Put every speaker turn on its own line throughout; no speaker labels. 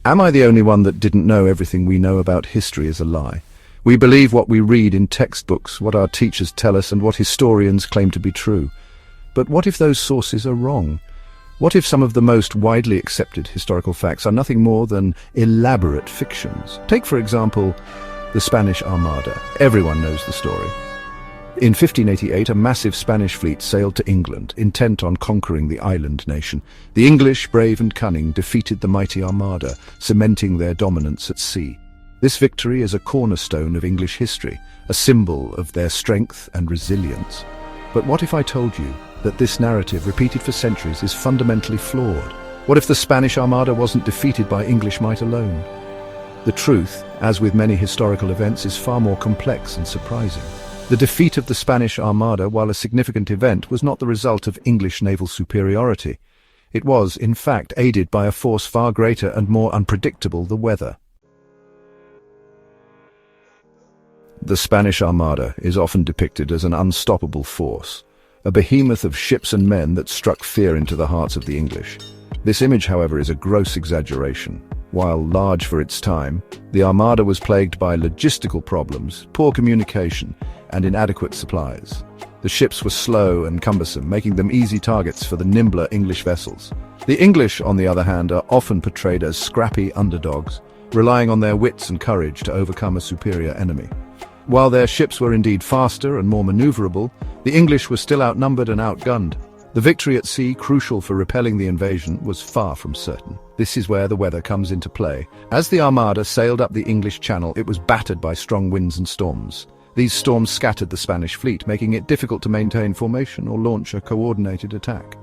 Am I the only one that didn't know everything we know about history is a lie? We believe what we read in textbooks, what our teachers tell us, and what historians claim to be true. But what if those sources are wrong? What if some of the most widely accepted historical facts are nothing more than elaborate fictions? Take, for example, the Spanish Armada. Everyone knows the story. In 1588, a massive Spanish fleet sailed to England, intent on conquering the island nation. The English, brave and cunning, defeated the mighty Armada, cementing their dominance at sea. This victory is a cornerstone of English history, a symbol of their strength and resilience. But what if I told you that this narrative, repeated for centuries, is fundamentally flawed? What if the Spanish Armada wasn't defeated by English might alone? The truth, as with many historical events, is far more complex and surprising. The defeat of the Spanish Armada, while a significant event, was not the result of English naval superiority. It was, in fact, aided by a force far greater and more unpredictable: the weather. The Spanish Armada is often depicted as an unstoppable force, a behemoth of ships and men that struck fear into the hearts of the English. This image, however, is a gross exaggeration. While large for its time, the Armada was plagued by logistical problems, poor communication, and inadequate supplies. The ships were slow and cumbersome, making them easy targets for the nimbler English vessels. The English, on the other hand, are often portrayed as scrappy underdogs, relying on their wits and courage to overcome a superior enemy. While their ships were indeed faster and more maneuverable, the English were still outnumbered and outgunned. The victory at sea, crucial for repelling the invasion, was far from certain. This is where the weather comes into play. As the Armada sailed up the English Channel, it was battered by strong winds and storms. These storms scattered the Spanish fleet, making it difficult to maintain formation or launch a coordinated attack.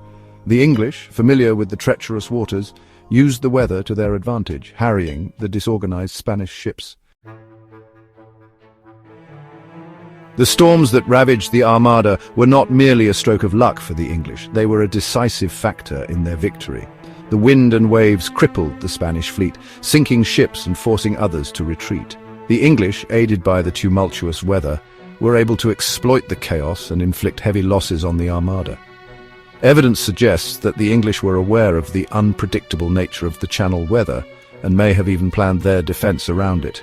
The English, familiar with the treacherous waters, used the weather to their advantage, harrying the disorganized Spanish ships. The storms that ravaged the Armada were not merely a stroke of luck for the English, they were a decisive factor in their victory. The wind and waves crippled the Spanish fleet, sinking ships and forcing others to retreat. The English, aided by the tumultuous weather, were able to exploit the chaos and inflict heavy losses on the Armada. Evidence suggests that the English were aware of the unpredictable nature of the Channel weather and may have even planned their defense around it.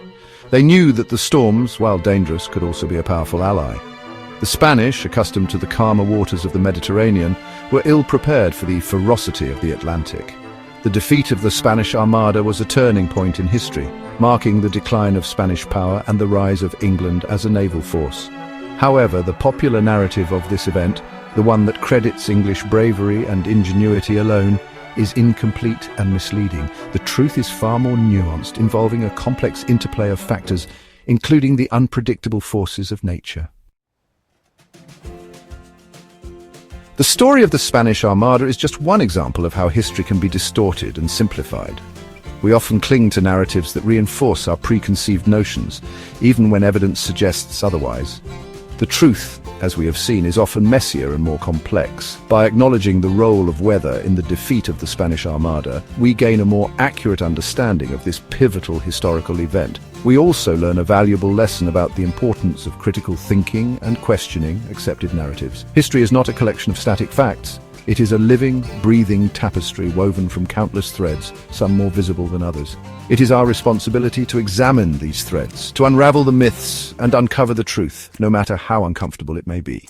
They knew that the storms, while dangerous, could also be a powerful ally. The Spanish, accustomed to the calmer waters of the Mediterranean, were ill-prepared for the ferocity of the Atlantic. The defeat of the Spanish Armada was a turning point in history, marking the decline of Spanish power and the rise of England as a naval force. However, the popular narrative of this event, the one that credits English bravery and ingenuity alone, is incomplete and misleading. The truth is far more nuanced, involving a complex interplay of factors, including the unpredictable forces of nature. The story of the Spanish Armada is just one example of how history can be distorted and simplified. We often cling to narratives that reinforce our preconceived notions, even when evidence suggests otherwise. The truth, as we have seen, is often messier and more complex. By acknowledging the role of weather in the defeat of the Spanish Armada, we gain a more accurate understanding of this pivotal historical event. We also learn a valuable lesson about the importance of critical thinking and questioning accepted narratives. History is not a collection of static facts. It is a living, breathing tapestry woven from countless threads, some more visible than others. It is our responsibility to examine these threads, to unravel the myths and uncover the truth, no matter how uncomfortable it may be.